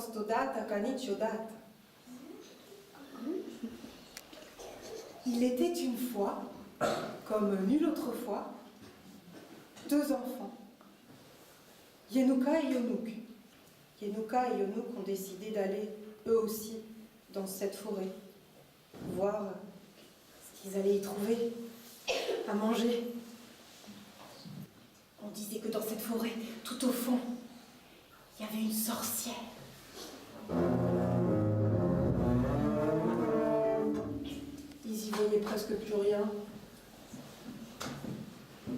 fost odată ca niciodată. Il était une fois, comme nulle autre fois, deux enfants, Yenouka et Yonouk. Yenouka et Yonouk ont décidé d'aller, eux aussi, dans cette forêt, voir ce qu'ils allaient y trouver à manger. On disait que dans cette forêt, tout au fond, il y avait une sorcière. Ils y voyaient presque plus rien.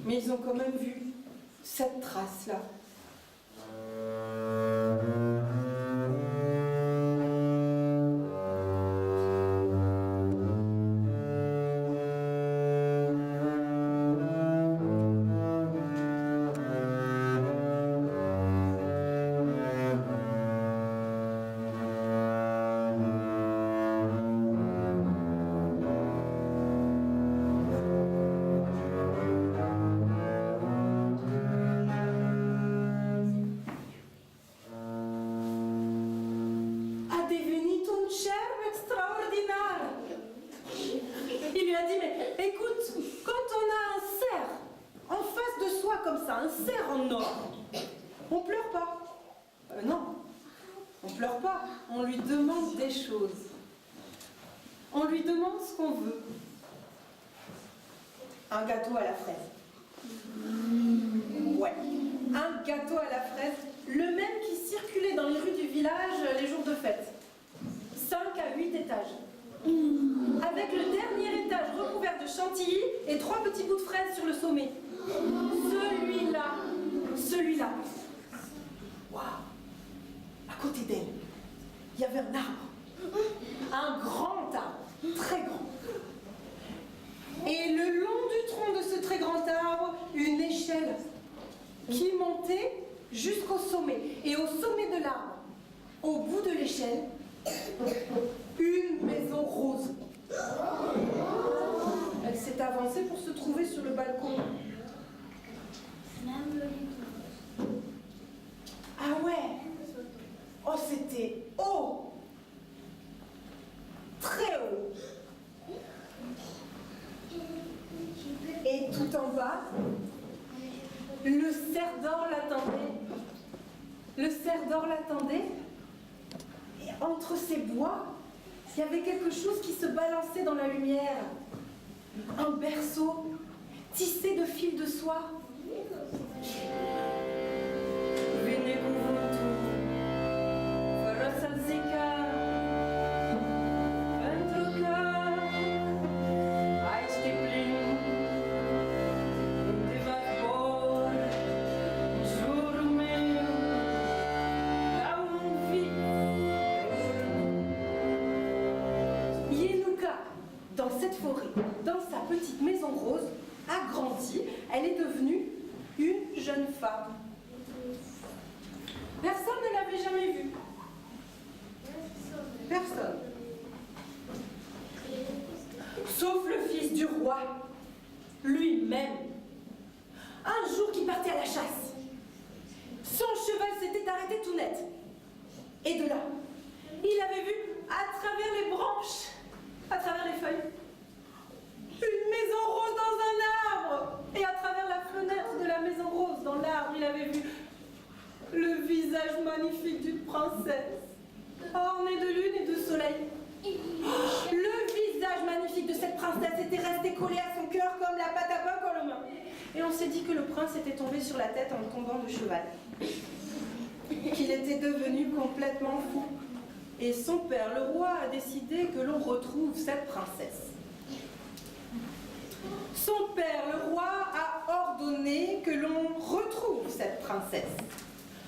Mais ils ont quand même vu cette trace-là. On lui demande ce qu'on veut. Un gâteau à la fraise. Ouais, un gâteau à la fraise, le même qui circulait dans les rues du village les jours de fête. 5 à 8 étages. Avec le dernier étage recouvert de chantilly et 3 petits bouts de fraises sur le sommet. Celui-là. Waouh! À côté d'elle, il y avait un arbre. Un grand arbre, très grand. Et le long du tronc de ce très grand arbre, une échelle qui montait jusqu'au sommet. Et au sommet de l'arbre, au bout de l'échelle, une maison rose. Elle s'est avancée pour se trouver sur le balcon. Ah ouais! Oh, c'était haut! Très haut! Et tout en bas, le cerf d'or l'attendait. Le cerf d'or l'attendait. Et entre ces bois, il y avait quelque chose qui se balançait dans la lumière. Un berceau tissé de fils de soie. Dans cette forêt, dans sa petite maison rose, a grandi, elle est devenue une jeune femme. Personne ne l'avait jamais vue. Personne. Sauf le fils du roi, lui-même. Un jour qu'il partait à la chasse, son cheval s'était arrêté tout net. Et de là, il avait vu à travers les branches, à travers les feuilles, une maison rose dans un arbre. Et à travers la fenêtre de la maison rose dans l'arbre, il avait vu le visage magnifique d'une princesse, ornée de lune et de soleil. Le visage magnifique de cette princesse était resté collé à son cœur comme la pâte à pain colle aux mains. Et on s'est dit que le prince était tombé sur la tête en tombant de cheval. Qu'il était devenu complètement fou. Et son père, le roi, a décidé que l'on retrouve cette princesse. Son père, le roi, a ordonné que l'on retrouve cette princesse.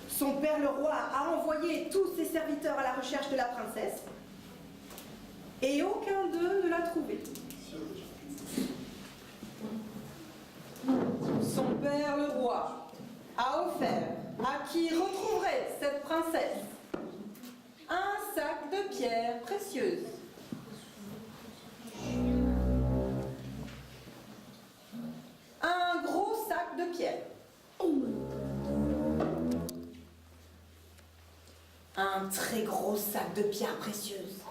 Son père, le roi, a envoyé tous ses serviteurs à la recherche de la princesse. Et aucun d'eux ne l'a trouvée. Son père, le roi, a offert à qui retrouverait cette princesse un sac de pierres précieuses. Un gros sac de pierres. Un très gros sac de pierres précieuses.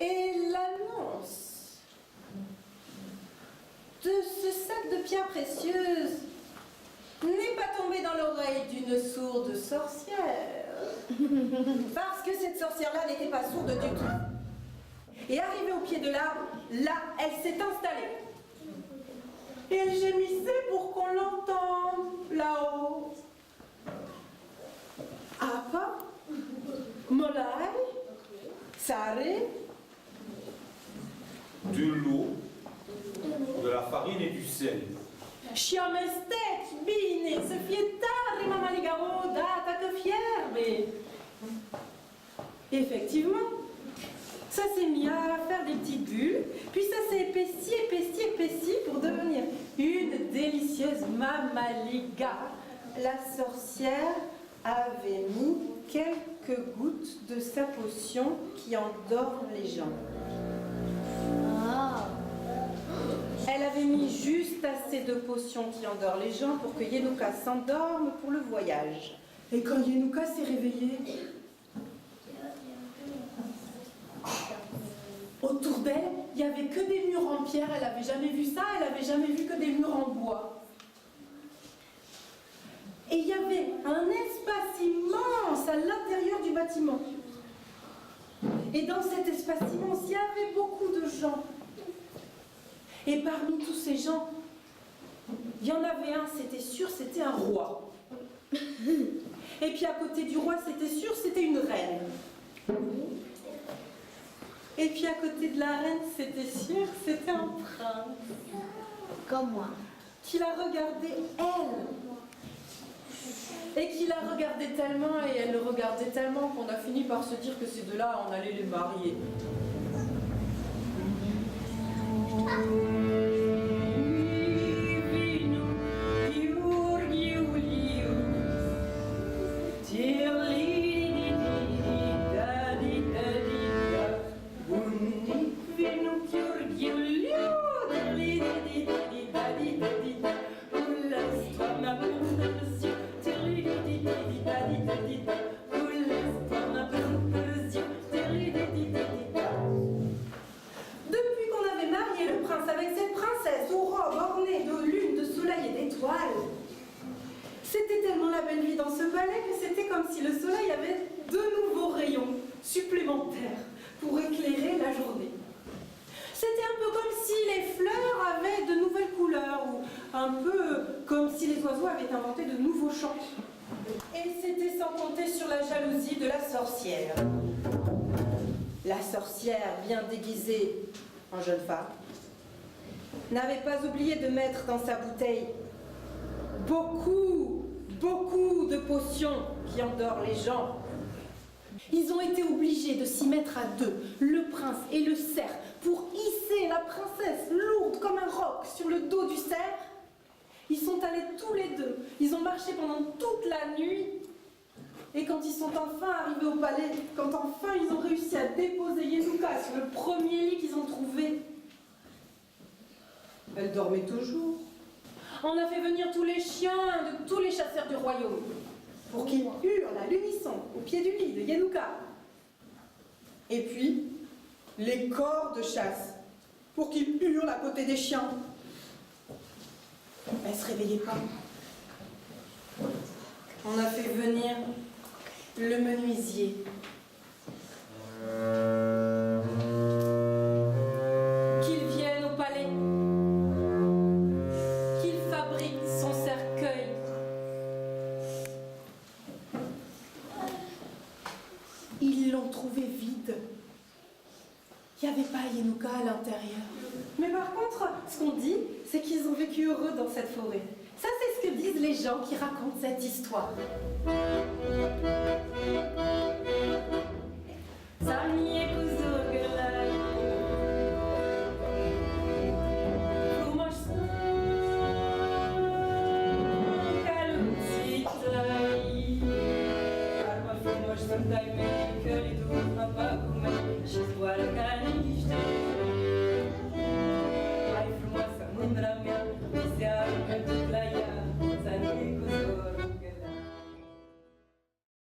Et l'annonce de ce sac de pierres précieuses n'est pas tombée dans l'oreille d'une sourde sorcière. Parce que cette sorcière-là n'était pas sourde du tout. Et arrivée au pied de l'arbre, là, elle s'est installée. Et elle gémissait pour qu'on l'entende là-haut. Apa, Molai, Sare. De l'eau, de la farine et du sel. Sciamestet, bine, se fietare, mamma ligaro, data que fierbe. Effectivement, ça s'est mis à faire des petites bulles, puis ça s'est épaissi pour devenir une délicieuse mamaliga. La sorcière avait mis quelques gouttes de sa potion qui endort les gens. Elle avait mis juste assez de potions qui endort les gens pour que Yenouka s'endorme pour le voyage. Et quand Yenouka s'est réveillée, autour d'elle, il n'y avait que des murs en pierre. Elle n'avait jamais vu ça, elle n'avait jamais vu que des murs en bois. Et il y avait un espace immense à l'intérieur du bâtiment. Et dans cet espace immense, il y avait beaucoup de gens. Et parmi tous ces gens, il y en avait un, c'était sûr, c'était un roi. Et puis à côté du roi, c'était sûr, c'était une reine. Et puis à côté de la reine, c'était sûr, c'était un prince. Comme moi. Qui la regardait, elle. Et qui la regardait tellement, et elle le regardait tellement, qu'on a fini par se dire que ces deux-là, on allait les marier. C'était tellement la belle vie dans ce palais que c'était comme si le soleil avait de nouveaux rayons supplémentaires pour éclairer la journée. C'était un peu comme si les fleurs avaient de nouvelles couleurs ou un peu comme si les oiseaux avaient inventé de nouveaux chants. Et c'était sans compter sur la jalousie de la sorcière. La sorcière, bien déguisée en jeune femme, n'avait pas oublié de mettre dans sa bouteille beaucoup de potions qui endorment les gens. Ils ont été obligés de s'y mettre à deux, le prince et le cerf, pour hisser la princesse lourde comme un roc sur le dos du cerf. Ils sont allés tous les deux, ils ont marché pendant toute la nuit. Et quand ils sont enfin arrivés au palais, quand enfin ils ont réussi à déposer Yenouka sur le premier lit qu'ils ont trouvé, elle dormait toujours. On a fait venir tous les chiens de tous les chasseurs du royaume pour qu'ils hurlent à l'unisson au pied du lit de Yenouka. Et puis, les corps de chasse pour qu'ils hurlent à côté des chiens. Elle ne se réveillait pas. On a fait venir le menuisier. Qu'il vienne au palais. Qu'il fabrique son cercueil. Ils l'ont trouvé vide. Il n'y avait pas Yenouka à l'intérieur. Mais par contre, ce qu'on dit, c'est qu'ils ont vécu heureux dans cette forêt. Ça, c'est ce que disent les gens qui racontent cette histoire. Dai me che li tu